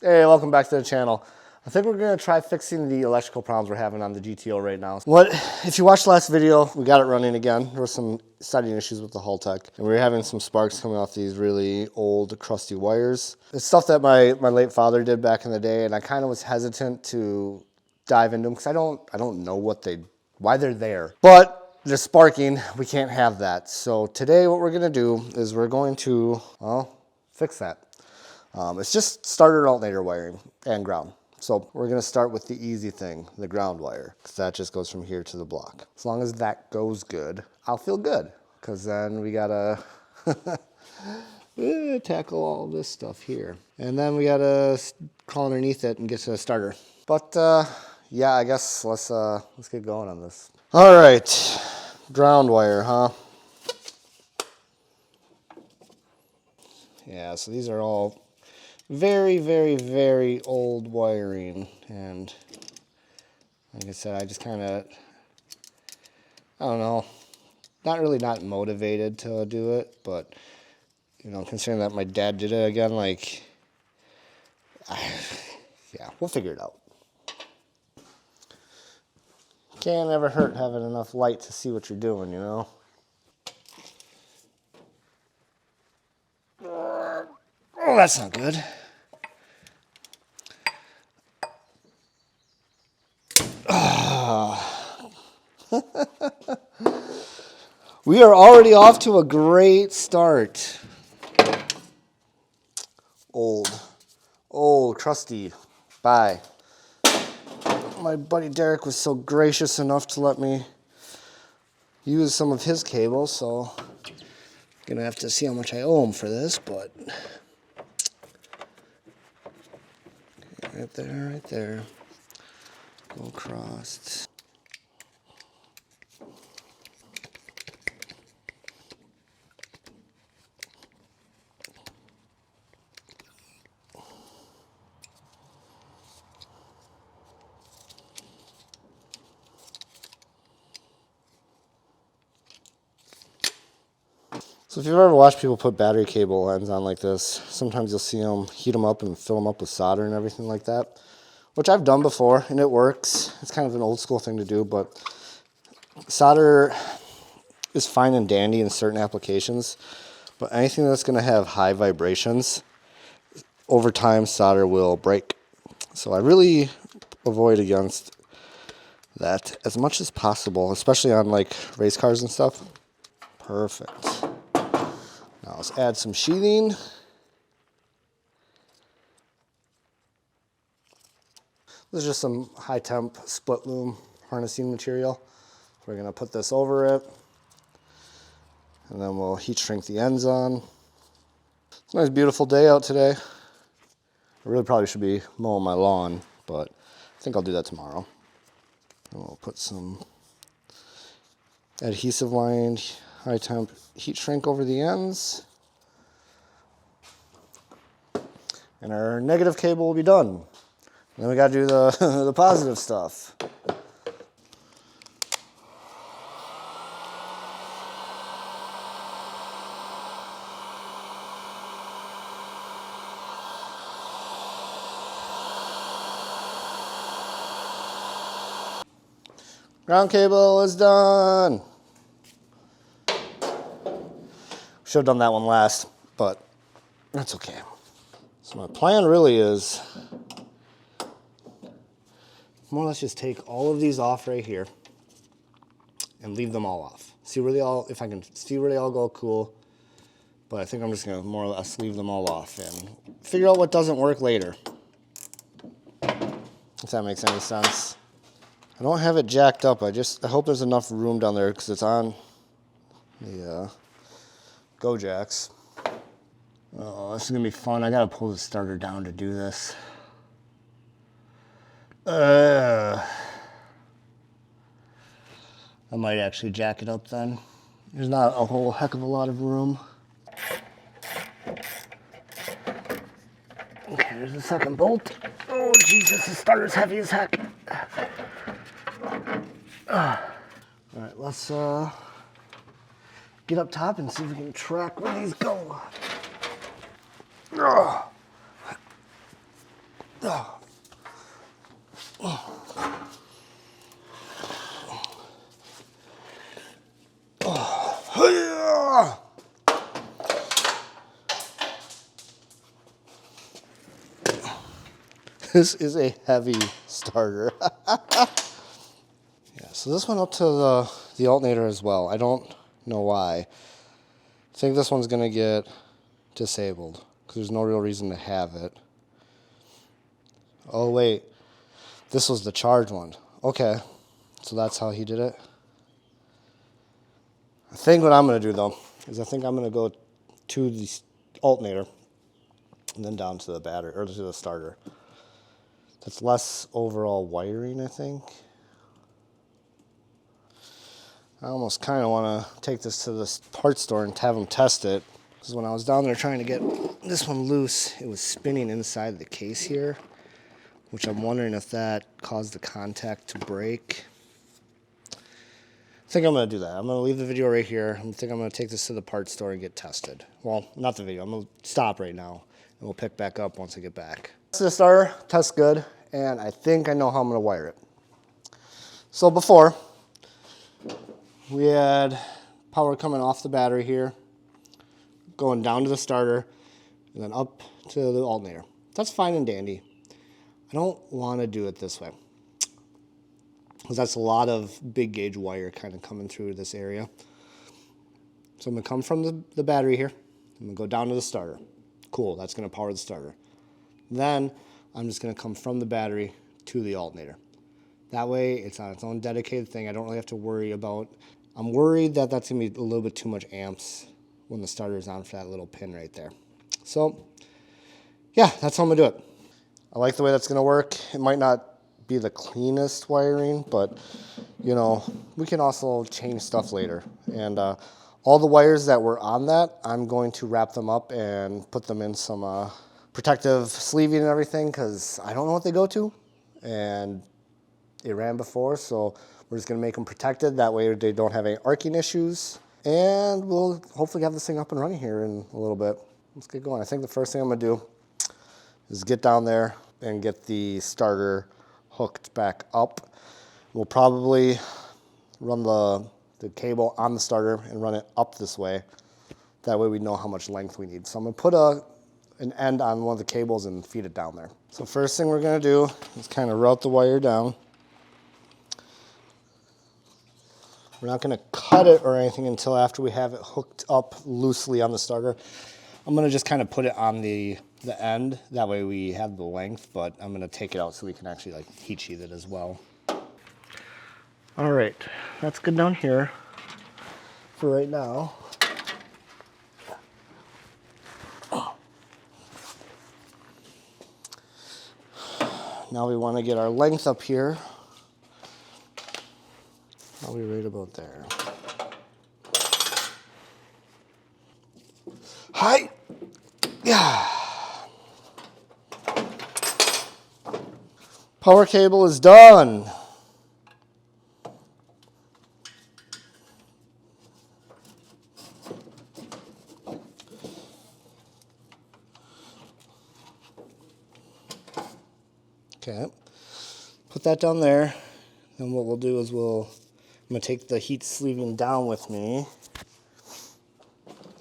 Hey, welcome back to the channel. I think we're gonna try fixing the electrical problems we're having on the GTO right now. If you watched the last video, we got it running again. There were some setting issues with the haltech, and we were having some sparks coming off these really old, crusty wires. It's stuff that my late father did back in the day, and I kind of was hesitant to dive into them because I don't know why they're there. But they're sparking, we can't have that. So today what we're gonna do is we're going to, well, fix that. It's just starter alternator wiring and ground. So we're gonna start with the easy thing, the ground wire, because that just goes from here to the block. As long as that goes good, I'll feel good, because then we gotta tackle all this stuff here. And then we gotta crawl underneath it and get to the starter. But yeah, I guess let's get going on this. All right, ground wire, huh? Yeah, so these are all very, very, very old wiring, and like I said, I just kind of, I don't know, not motivated to do it, but, you know, considering that my dad did it again, like, yeah, we'll figure it out. Can't ever hurt having enough light to see what you're doing, you know? Oh, that's not good. We are already off to a great start. Old, crusty. Bye. My buddy Derek was so gracious enough to let me use some of his cables, so I'm gonna have to see how much I owe him for this, but okay, right there. Go across. So if you've ever watched people put battery cable ends on like this, sometimes you'll see them heat them up and fill them up with solder and everything like that, which I've done before, and it works. It's kind of an old school thing to do, but solder is fine and dandy in certain applications, but anything that's going to have high vibrations, over time solder will break. So I really avoid against that as much as possible, especially on like race cars and stuff. Perfect. Now let's add some sheathing. This is just some high temp split loom harnessing material. We're going to put this over it, and then we'll heat shrink the ends on. It's a nice beautiful day out today. I really probably should be mowing my lawn, but I think I'll do that tomorrow. And we'll put some adhesive lined high temp heat shrink over the ends. And our negative cable will be done. And then we got to do the positive stuff. Ground cable is done. Should have done that one last, but that's okay. So my plan really is more or less just take all of these off right here and leave them all off. See where they all, if I can see where they all go, cool. But I think I'm just gonna more or less leave them all off and figure out what doesn't work later. If that makes any sense. I don't have it jacked up. I hope there's enough room down there because it's on the Go Jacks. Oh, this is gonna be fun. I gotta pull the starter down to do this. I might actually jack it up then. There's not a whole heck of a lot of room. Okay, there's the second bolt. Oh, Jesus, the starter's heavy as heck. All right, let's get up top and see if we can track where these go. This is a heavy starter. Yeah, so this went up to the alternator as well. I don't know why. I think this one's gonna get disabled because there's no real reason to have it. Oh wait, this was the charge one. Okay, so that's how he did it. I think what I'm gonna do though is I think I'm gonna go to the alternator and then down to the battery or to the starter. That's less overall wiring, I think. I almost kind of want to take this to the parts store and have them test it. Because when I was down there trying to get this one loose, it was spinning inside the case here, which I'm wondering if that caused the contact to break. I think I'm going to do that. I'm going to leave the video right here. I think I'm going to take this to the parts store and get tested. Well, not the video. I'm going to stop right now, and we'll pick back up once I get back. This is the starter. Tests good, and I think I know how I'm going to wire it. So before, we had power coming off the battery here, going down to the starter, and then up to the alternator. That's fine and dandy. I don't want to do it this way, because that's a lot of big gauge wire kind of coming through this area. So I'm going to come from the battery here. I'm going to go down to the starter. Cool, that's going to power the starter. Then I'm just going to come from the battery to the alternator. That way it's on its own dedicated thing. I don't really have to worry about, I'm worried that that's going to be a little bit too much amps when the starter is on for that little pin right there. So yeah, that's how I'm going to do it. I like the way that's going to work. It might not be the cleanest wiring, but you know, we can also change stuff later. And all the wires that were on that, I'm going to wrap them up and put them in some protective sleeving and everything, because I don't know what they go to, and it ran before, so we're just going to make them protected. That way they don't have any arcing issues, and we'll hopefully have this thing up and running here in a little bit. Let's get going. I think the first thing I'm going to do is get down there and get the starter hooked back up. We'll probably run the cable on the starter and run it up this way. That way we know how much length we need. So I'm going to put an end on one of the cables and feed it down there. So first thing we're going to do is kind of route the wire down. We're not going to cut it or anything until after we have it hooked up loosely on the starter. I'm going to just kind of put it on the end. That way we have the length, but I'm going to take it out so we can actually like heat sheath it as well. All right, that's good down here for right now. Now we want to get our length up here. Probably right about there. Hi. Yeah. Power cable is done. Okay, put that down there. And what we'll do is I'm gonna take the heat sleeving down with me,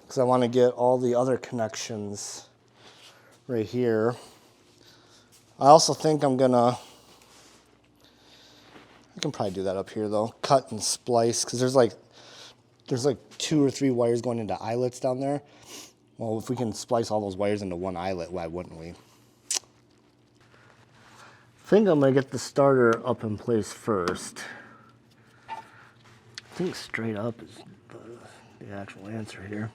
because I want to get all the other connections right here. I also think I can probably do that up here though. Cut and splice, because there's like 2 or 3 wires going into eyelets down there. Well, if we can splice all those wires into one eyelet, why wouldn't we? I think I'm gonna get the starter up in place first. I think straight up is the actual answer here.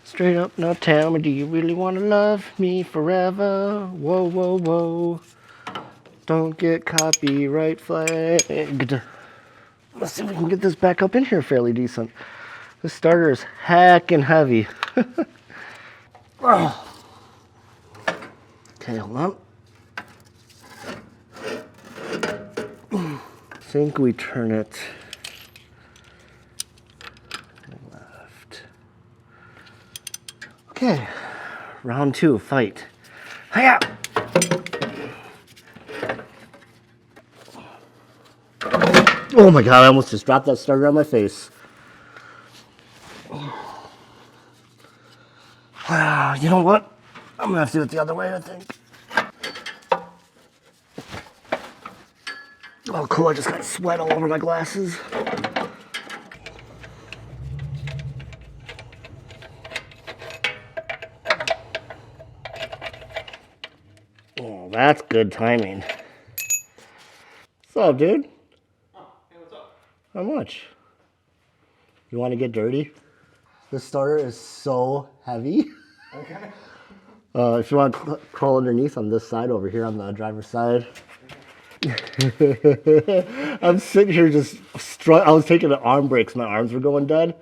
Straight up, now tell me, do you really want to love me forever? Whoa, whoa, whoa. Don't get copyright flagged. Let's see if we can get this back up in here fairly decent. This starter is hacking heavy. Okay, hold on. I think we turn it left. Okay, round 2, fight. Hiya! Oh my God, I almost just dropped that starter on my face. You know what? I'm gonna have to do it the other way, I think. Oh cool, I just got sweat all over my glasses. Oh, that's good timing. What's up, dude? Oh, hey, what's up? How much? You want to get dirty? This starter is so heavy. Okay. If you want to crawl underneath on this side over here on the driver's side. I'm sitting here just I was taking the arm breaks. My arms were going dead.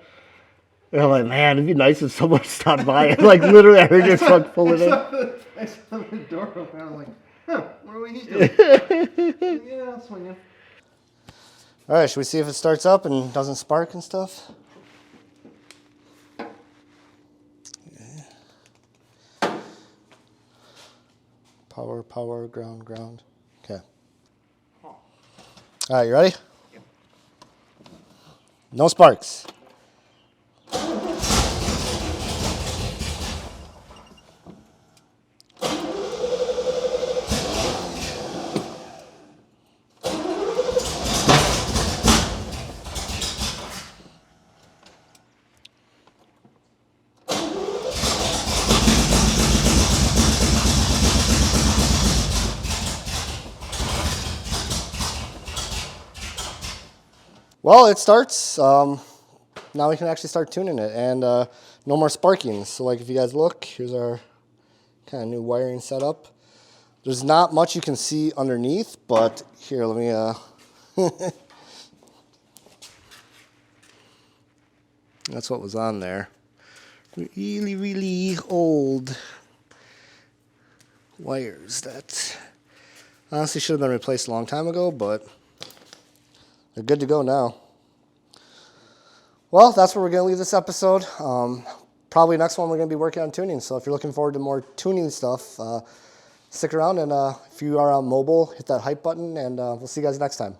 And I'm like, man, it'd be nice if someone stopped by. And like literally, I heard your truck pulling in. I saw the door open. I was like, huh, what do we need to do? Yeah, I'll swing in. All right, should we see if it starts up and doesn't spark and stuff? Yeah. Power, ground. Okay. All right, you ready? Yep. No sparks. Well, it starts. Now we can actually start tuning it, and no more sparking. So like if you guys look, here's our kind of new wiring setup. There's not much you can see underneath, but here, let me, that's what was on there. Really, really old wires that honestly should have been replaced a long time ago, but they're good to go now. Well, that's where we're going to leave this episode. Probably next one we're going to be working on tuning. So if you're looking forward to more tuning stuff, stick around. And if you are on mobile, hit that hype button. And we'll see you guys next time.